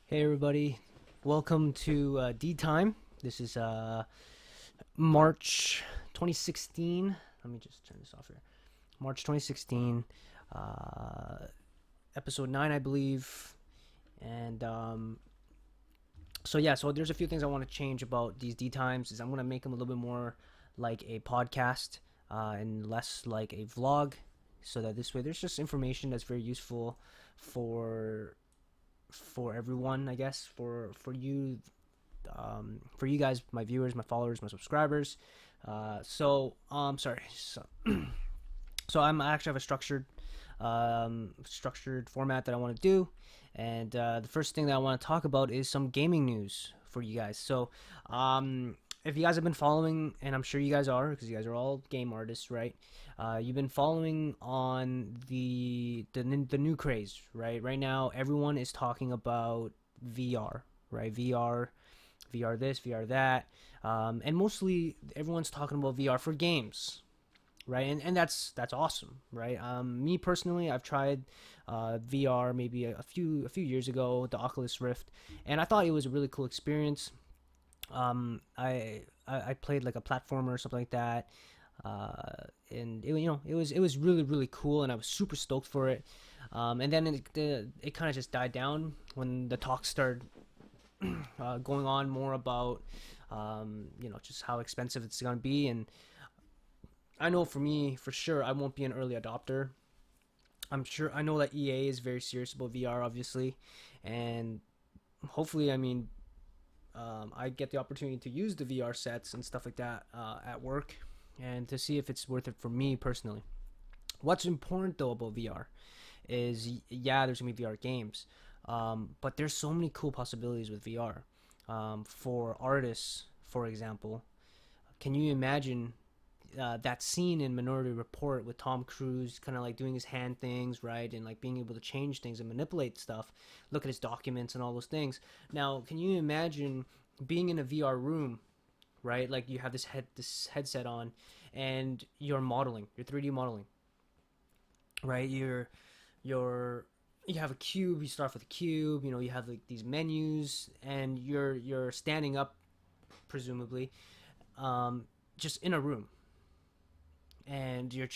Hey everybody, welcome to D Time. This is March 2016. Let me just turn this off here. March 2016, uh, episode 9, I believe. And so there's a few things I want to change about these D Times. Is I'm going to make them a little bit more like a podcast and less like a vlog, so that this way there's just information that's very useful for everyone, I guess, for you guys, my viewers, my followers, my subscribers. Sorry. So I actually have a structured format that I want to do, and the first thing that I want to talk about is some gaming news for you guys. If you guys have been following, and I'm sure you guys are, because you guys are all game artists, right? You've been following on the new craze, right? Right now, everyone is talking about VR, right? VR this, VR that, and mostly everyone's talking about VR for games, right? And that's awesome, right? Me personally, I've tried VR maybe a few years ago, the Oculus Rift, and I thought it was a really cool experience. I played like a platformer or something like that, and it was really cool, and I was super stoked for it. And then it kind of just died down when the talks started going on more about just how expensive it's gonna be. And I know for me, for sure, I won't be an early adopter. I know that EA is very serious about VR, obviously, and hopefully, I get the opportunity to use the VR sets and stuff like that at work, and to see if it's worth it for me personally. What's important though about VR is, yeah, there's gonna be VR games, but there's so many cool possibilities with VR. For artists, for example, can you imagine that scene in Minority Report with Tom Cruise kind of like doing his hand things, right? And like being able to change things and manipulate stuff, look at his documents and all those things. Now, can you imagine being in a VR room, right? Like you have this headset on and you're modeling, you're 3D modeling, right? You're you have a cube, you start with a cube, you have like these menus, and you're standing up, presumably, um, just in a room, and you're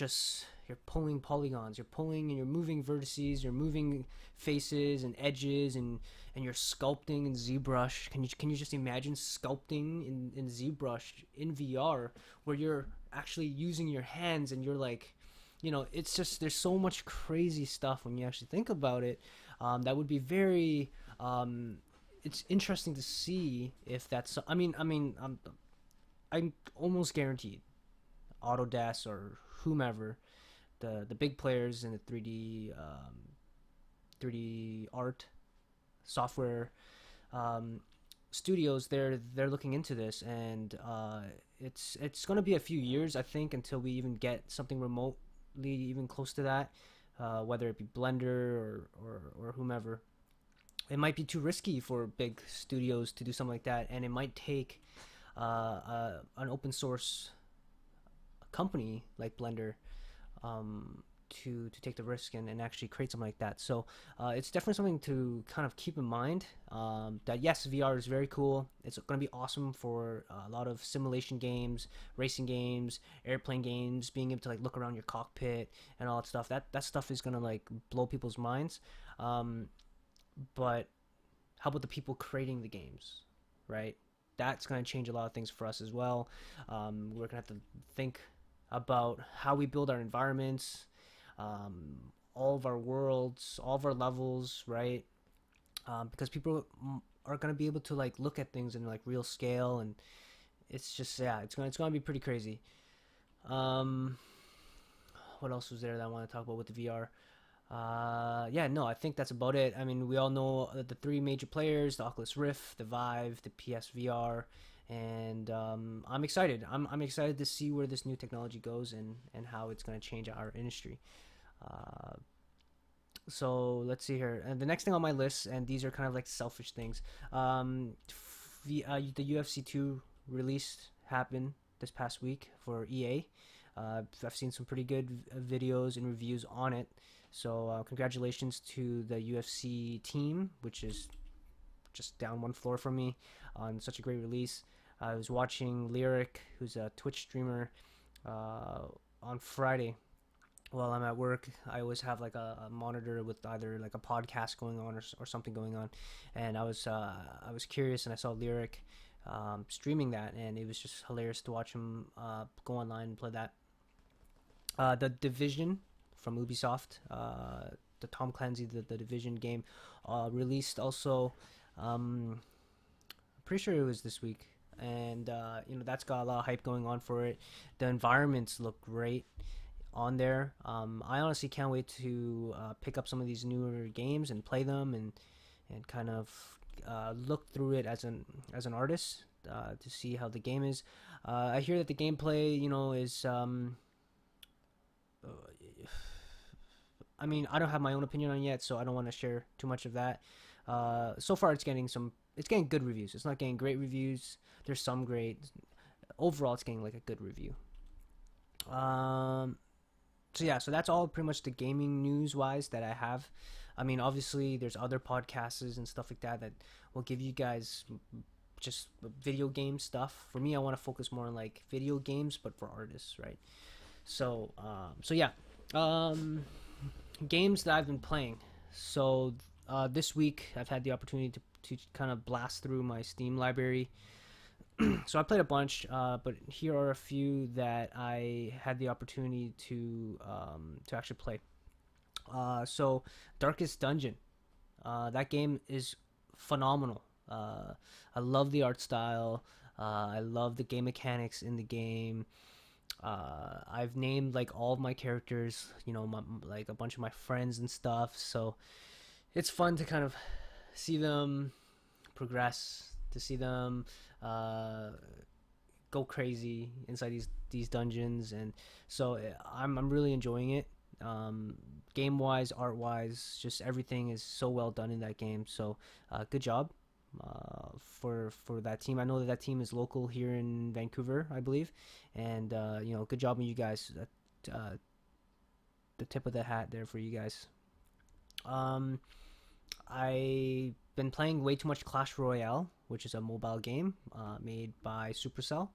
pulling polygons, you're pulling and you're moving vertices, you're moving faces and edges, and you're sculpting in ZBrush. Can you just imagine sculpting in ZBrush in VR, where you're actually using your hands, and you're like, it's just, there's so much crazy stuff when you actually think about it. That would be very it's interesting to see if that's, I'm almost guaranteed Autodesk or whomever, the big players in the 3D art software um, studios, they're looking into this, and it's going to be a few years, I think, until we even get something remotely even close to that. Whether it be Blender or whomever, it might be too risky for big studios to do something like that, and it might take an open source company like Blender to take the risk and actually create something like that. So it's definitely something to kind of keep in mind. That yes, VR is very cool. It's going to be awesome for a lot of simulation games, racing games, airplane games, being able to like look around your cockpit and all that stuff. That stuff is going to like blow people's minds. Um, but how about the people creating the games, right? That's going to change a lot of things for us as well. We're going to have to think about how we build our environments, all of our worlds, all of our levels, right? Because people are going to be able to like look at things in like real scale, and it's just, yeah, it's going to be pretty crazy. Um, what else was there that I want to talk about with the VR? Yeah, no, I think that's about it. I mean, we all know the three major players: the Oculus Rift, the Vive, the PSVR, and I'm excited. I'm excited to see where this new technology goes, and how it's going to change our industry. Uh, so let's see here. And the next thing on my list, and these are kind of like selfish things. The UFC 2 release happened this past week for EA. I've seen some pretty good videos and reviews on it. So congratulations to the UFC team, which is just down one floor from me on such a great release. I was watching Lyric, who's a Twitch streamer, uh, on Friday while I'm at work. I always have like a monitor with either like a podcast going on or something going on, and I was curious and I saw Lyric streaming that, and it was just hilarious to watch him go online and play that. The Division from Ubisoft, the Tom Clancy the Division game, released also. Pretty sure it was this week, and that's got a lot of hype going on for it. The environments look great on there. I honestly can't wait to pick up some of these newer games and play them and kind of look through it as an artist to see how the game is. I hear that the gameplay, is. I mean, I don't have my own opinion on it yet, so I don't want to share too much of that. So far, it's getting good reviews. It's not getting great reviews. There's some great. Overall, it's getting like a good review. Um, so yeah, so that's all pretty much the gaming news wise that I have. I mean, obviously, there's other podcasts and stuff like that will give you guys just video game stuff. For me, I want to focus more on like video games, but for artists, right? So yeah, um, games that I've been playing. So this week I've had the opportunity to kind of blast through my Steam library. So I played a bunch, but here are a few that I had the opportunity to actually play. So Darkest Dungeon, that game is phenomenal. I love the art style. I love the game mechanics in the game. I've named like all of my characters, like a bunch of my friends and stuff. So it's fun to kind of see them progress, to see them uh, go crazy inside these dungeons, and so I'm really enjoying it. Game wise, art wise, just everything is so well done in that game. So good job for that team. I know that team is local here in Vancouver, I believe, and good job on you guys. The tip of the hat there for you guys. Um, I've been playing way too much Clash Royale, which is a mobile game made by Supercell,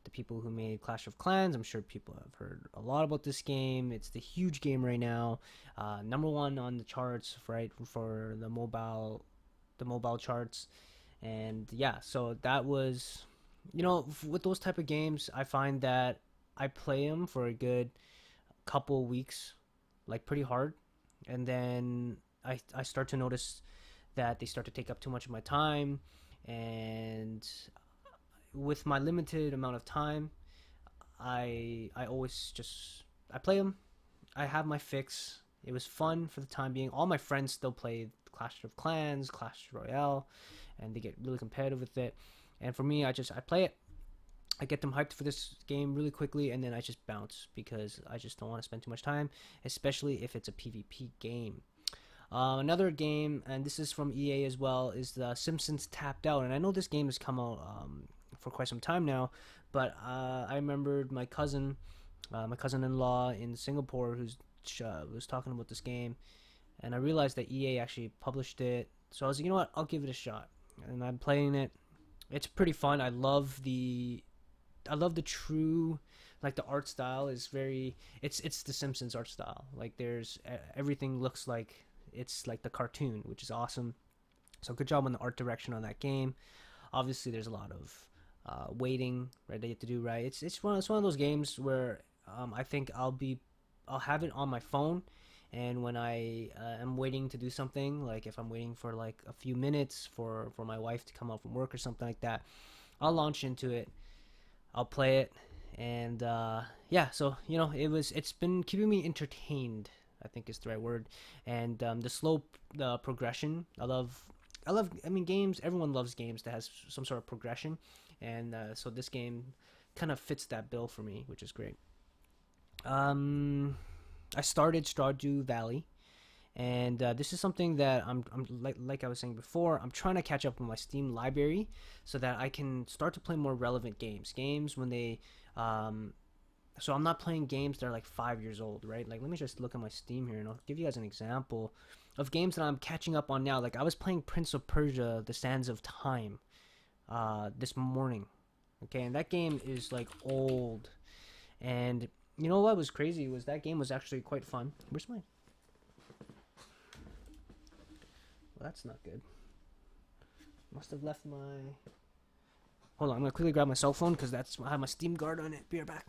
the people who made Clash of Clans. I'm sure people have heard a lot about this game. It's the huge game right now, number one on the charts, right, for the mobile charts. And yeah, so that was, with those type of games, I find that I play them for a good couple weeks, like pretty hard, and then I start to notice that they start to take up too much of my time, and with my limited amount of time, I always just I play them. I have my fix. It was fun for the time being. All my friends still play Clash of Clans, Clash Royale, and they get really competitive with it. And for me, I play it. I get them hyped for this game really quickly, and then I just bounce because I just don't want to spend too much time, especially if it's a PvP game. Another game, and this is from EA as well, is The Simpsons Tapped Out. And I know this game has come out for quite some time now, but I remembered my cousin-in-law in Singapore, who's was talking about this game, and I realized that EA actually published it. So I was like, you know what, I'll give it a shot, and I'm playing it. It's pretty fun. I love the true, like the art style is very. It's the Simpsons art style. Like there's everything looks like it's like the cartoon, which is awesome. So good job on the art direction on that game. Obviously, there's a lot of waiting, right, that you have to do, right. It's one of those games where I think I'll have it on my phone, and when I am waiting to do something, like if I'm waiting for like a few minutes for my wife to come out from work or something like that, I'll launch into it, I'll play it, and yeah, so it's been keeping me entertained, I think is the right word. And the progression, I mean, games, everyone loves games that has some sort of progression, and so this game kind of fits that bill for me, which is great. um I started Stardew Valley, and this is something that I'm like I was saying before, I'm trying to catch up with my Steam library so that I can start to play more relevant games when they so I'm not playing games that are like 5 years old, right? Like let me just look at my Steam here and I'll give you guys an example of games that I'm catching up on now. Like I was playing Prince of Persia: The Sands of Time this morning. Okay, and that game is like old. And you know what was crazy was that game was actually quite fun. Where's my? Well, that's not good. Must have left my. Hold on, I'm gonna quickly grab my cell phone because I have my Steam Guard on it. Be right back.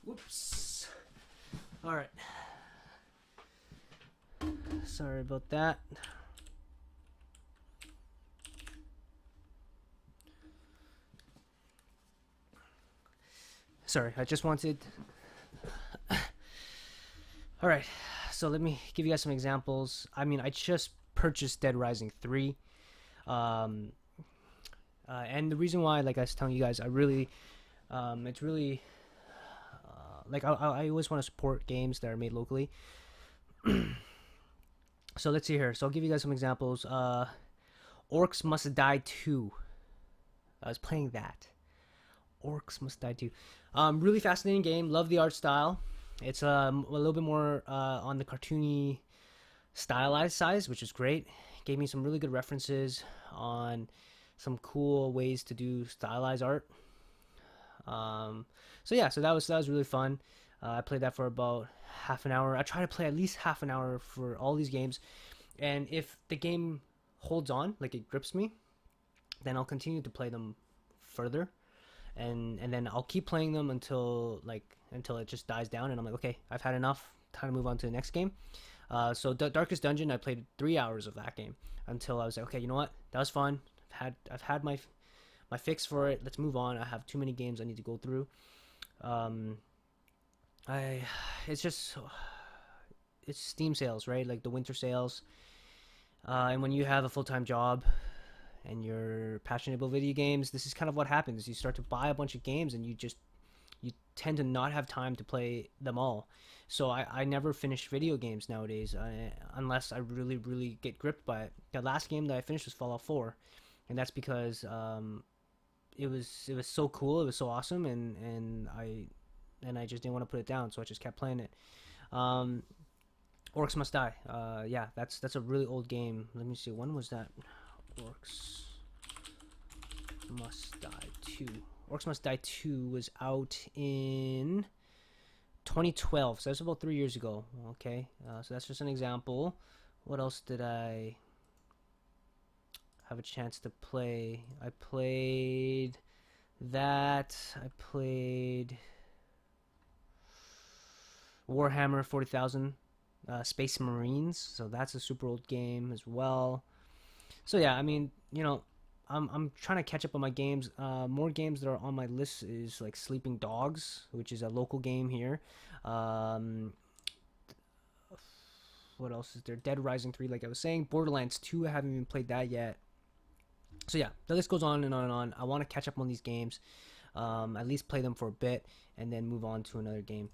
Whoops. All right. Sorry about that. Sorry, I just wanted. All right, so let me give you guys some examples. I mean, I just purchased Dead Rising 3. Um, and the reason why, like I was telling you guys, it's really, like I always want to support games that are made locally. So let's see here. So I'll give you guys some examples. Orcs Must Die 2. I was playing that. Orcs Must Die 2. Really fascinating game. Love the art style. It's a little bit more on the cartoony, stylized side, which is great. Gave me some really good references on some cool ways to do stylized art. So yeah, so that was really fun. I played that for about half an hour. I try to play at least half an hour for all these games, and if the game holds on, like it grips me, then I'll continue to play them further, and then I'll keep playing them until it just dies down, and I'm like, okay, I've had enough. Time to move on to the next game. So Darkest Dungeon, I played 3 hours of that game until I was like, okay, you know what? That was fun. I've had my fix for it. Let's move on. I have too many games I need to go through. It's just it's Steam sales, right? Like the winter sales. And when you have a full-time job and you're passionate about video games, this is kind of what happens. You start to buy a bunch of games and you tend to not have time to play them all. So I never finish video games nowadays unless I really, really get gripped by it. The last game that I finished was Fallout 4, and that's because it was so cool, it was so awesome, and I just didn't want to put it down, so I just kept playing it. Orcs Must Die. Yeah, that's a really old game. Let me see, when was that? Orcs Must Die 2. Orcs Must Die 2 was out in 2012, so that's about 3 years ago. Okay, so that's just an example. What else did I have a chance to play? I played that. I played Warhammer 40,000 Space Marines, so that's a super old game as well. So yeah, I mean, I'm trying to catch up on my games. More games that are on my list is like Sleeping Dogs, which is a local game here. What else is there? Dead Rising 3, like I was saying. Borderlands 2, I haven't even played that yet. So yeah, the list goes on and on and on. I want to catch up on these games, at least play them for a bit, and then move on to another game.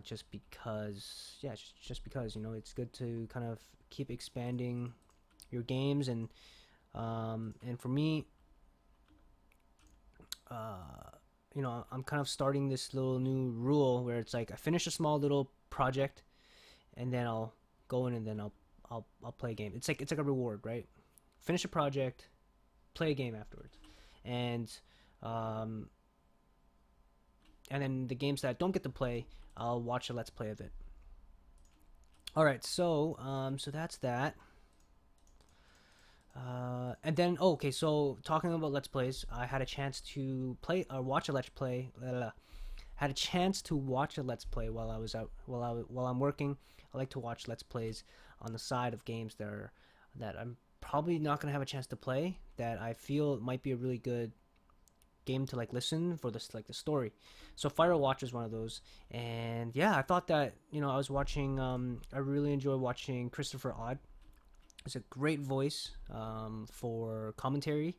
Just because, yeah, just because it's good to kind of keep expanding your games, and for me, I'm kind of starting this little new rule where it's like I finish a small little project, and then I'll go in and then I'll play a game. It's like a reward, right? Finish a project, play a game afterwards, and then the games that I don't get to play, I'll watch a let's play of it. All right, so that's that. And then okay, so talking about let's plays, I had a chance to play or watch a let's play. Had a chance to watch a let's play while I was out while I'm working. I like to watch let's plays on the side of games that I'm probably not gonna have a chance to play, that I feel might be a really good game to like listen for this like the story. So Firewatch is one of those, and yeah, I thought that I was watching. I really enjoy watching Christopher Odd. It's a great voice for commentary.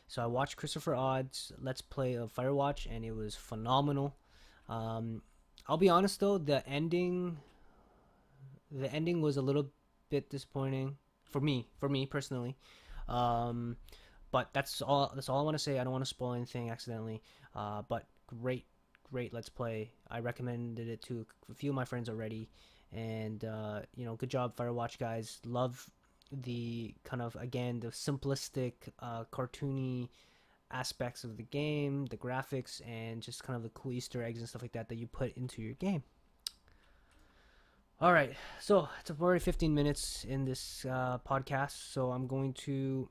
So I watched Christopher Odd's Let's Play of Firewatch, and it was phenomenal. Um, I'll be honest though, the ending was a little bit disappointing for me personally. Um, but that's all I want to say. I don't want to spoil anything accidentally. But great Let's Play. I recommended it to a few of my friends already, and good job, Firewatch guys. Love the kind of again the simplistic, cartoony aspects of the game, the graphics, and just kind of the cool Easter eggs and stuff like that that you put into your game. All right, so it's already 15 minutes in this podcast, so I'm going to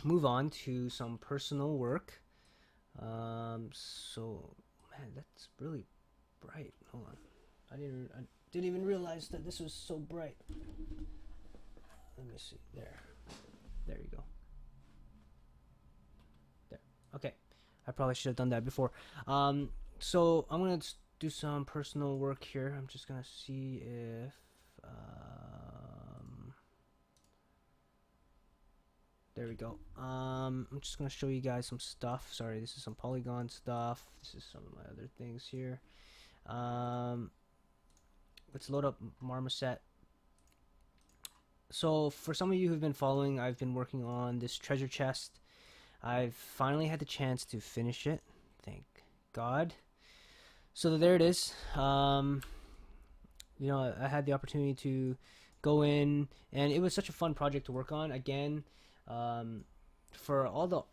move on to some personal work. So man, that's really bright. Hold on, I didn't even realize that this was so bright. Let me see. There you go. There. Okay, I probably should have done that before. So I'm gonna do some personal work here. I'm just gonna see if there we go. I'm just gonna show you guys some stuff. Sorry, this is some Polygon stuff. This is some of my other things here. Um, let's load up Marmoset. So for some of you who've been following, I've been working on this treasure chest. I've finally had the chance to finish it. Thank God. So there it is. I had the opportunity to go in, and it was such a fun project to work on. Again, for all the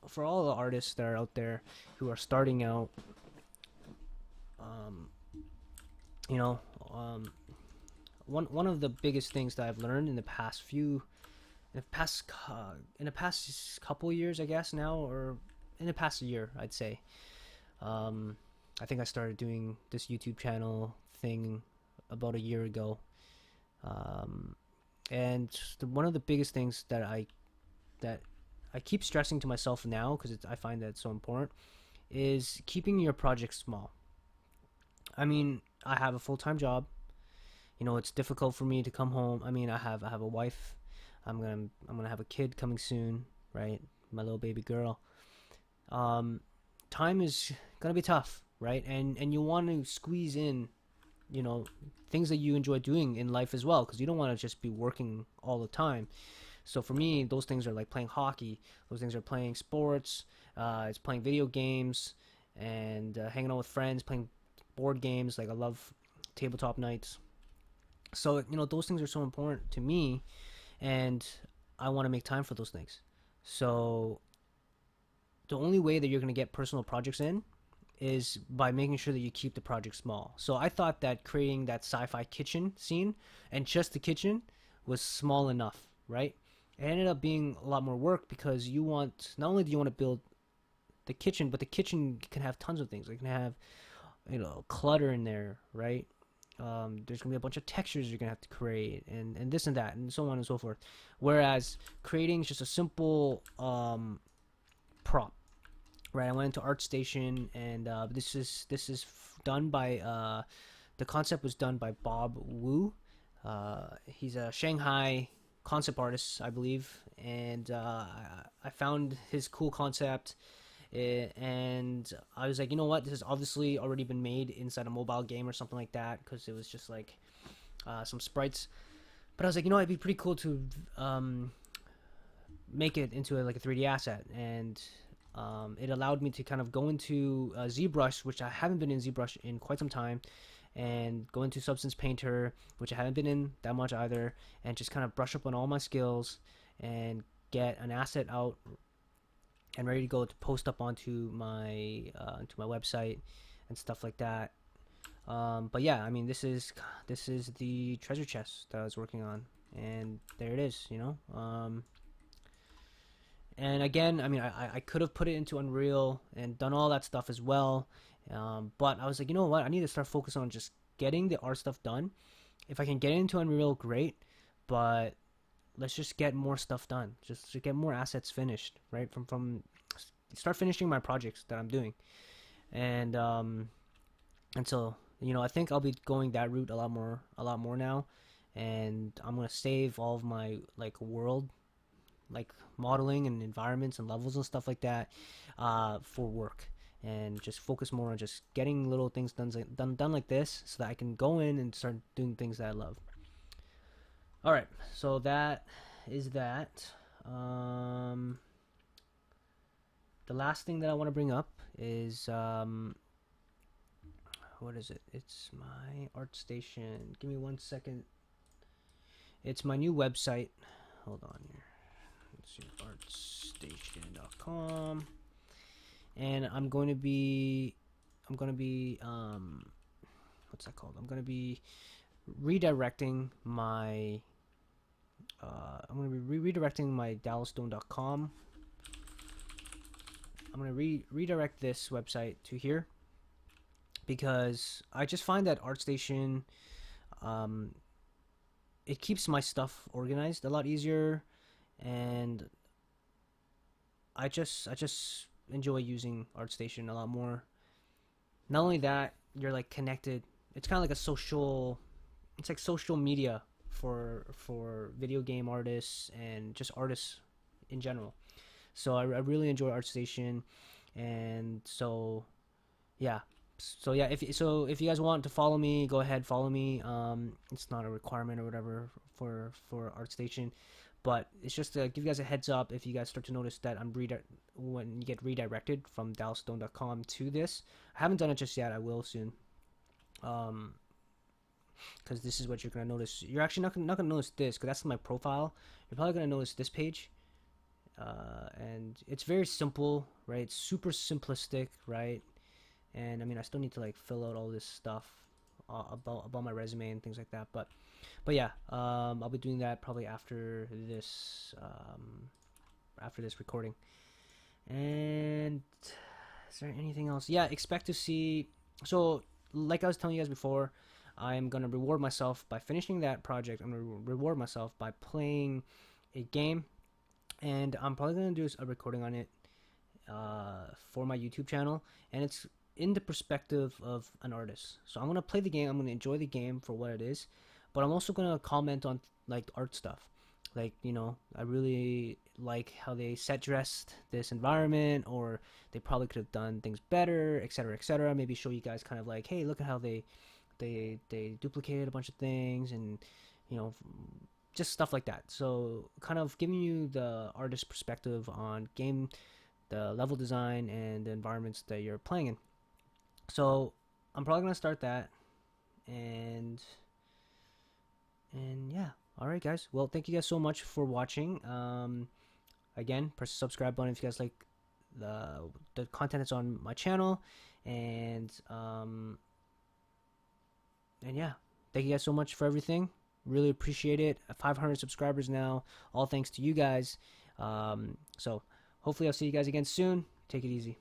artists that are out there who are starting out, um, you know, um, one of the biggest things that I've learned in the past couple years, I guess now, or in the past year, I'd say. I think I started doing this YouTube channel thing about a year ago, and one of the biggest things that I keep stressing to myself now, because I find that it's so important, is keeping your projects small. I mean, I have a full-time job. It's difficult for me to come home. I mean, I have a wife. I'm gonna have a kid coming soon, right? My little baby girl. Um, Time is gonna be tough, right? And you want to squeeze in, you know, things that you enjoy doing in life as well, because you don't want to just be working all the time. So for me, those things are like playing hockey. Those things are playing sports. It's playing video games and hanging out with friends, playing board games. Like I love tabletop nights. So those things are so important to me, and I want to make time for those things. So the only way that you're going to get personal projects in is by making sure that you keep the project small. So I thought that creating that sci-fi kitchen scene and just the kitchen was small enough, right? It ended up being a lot more work, because not only do you want to build the kitchen, but the kitchen can have tons of things. It can have clutter in there, right? There's gonna be a bunch of textures you're gonna have to create, and this and that, and so on and so forth. Whereas creating just a simple prop, right? I went into ArtStation, and this is done by the concept was done by Bob Wu. He's a Shanghai concept artist, I believe, and I found his cool concept. And I was like, you know what, this has obviously already been made inside a mobile game or something like that, because it was just like some sprites. But I was like, it'd be pretty cool to make it into like a 3D asset, and it allowed me to kind of go into ZBrush, which I haven't been in ZBrush in quite some time, and go into Substance Painter, which I haven't been in that much either, and just kind of brush up on all my skills and get an asset out and ready to go to post up onto my website and stuff like that. But yeah, I mean, this is the treasure chest that I was working on, and there it is. And again, I mean, I could have put it into Unreal and done all that stuff as well, but I was like, you know what, I need to start focusing on just getting the art stuff done. If I can get into Unreal, great, but let's just get more stuff done. Just to get more assets finished, right? From start finishing my projects that I'm doing. And so, I think I'll be going that route a lot more now, and I'm gonna save all of my like world like modeling and environments and levels and stuff like that for work, and just focus more on just getting little things done like this, so that I can go in and start doing things that I love. All right, so that is that. Um, the last thing that I want to bring up is what is it? It's my ArtStation. Give me 1 second. It's my new website. Hold on here. Let's see, artstation.com. And I'm going to be what's that called? I'm going to be redirecting my redirecting my dallasstone.com. I'm going to redirect this website to here, because I just find that ArtStation, it keeps my stuff organized a lot easier, and I just enjoy using ArtStation a lot more. Not only that, you're like connected. It's kind of like a social. It's like social media for video game artists and just artists in general. So I really enjoy ArtStation, and so yeah. So yeah, if you guys want to follow me, go ahead, follow me. It's not a requirement or whatever for ArtStation, but it's just to give you guys a heads up if you guys start to notice that when you get redirected from dallasstone.com to this. I haven't done it just yet. I will soon. Because this is what you're gonna notice. You're actually not gonna notice this, because that's my profile. You're probably gonna notice this page, and it's very simple, right? It's super simplistic, right? And I mean, I still need to like fill out all this stuff about my resume and things like that, but yeah, I'll be doing that probably after this recording. And is there anything else? Yeah, expect to see. So like I was telling you guys before, I'm gonna reward myself by finishing that project. I'm gonna reward myself by playing a game, and I'm probably gonna do a recording on it for my YouTube channel, and it's in the perspective of an artist. So I'm gonna play the game. I'm gonna enjoy the game for what it is, but I'm also gonna comment on like art stuff. Like, I really like how they set dressed this environment, or they probably could have done things better, etc., etc. Maybe show you guys kind of like, hey, look at how they duplicated a bunch of things, and just stuff like that. So kind of giving you the artist perspective on game, the level design, and the environments that you're playing in. So I'm probably gonna start that, and yeah. All right, guys. Well, thank you guys so much for watching. Again, press the subscribe button if you guys like the content that's on my channel, and yeah, thank you guys so much for everything. Really appreciate it. 500 subscribers now, all thanks to you guys. So hopefully I'll see you guys again soon. Take it easy.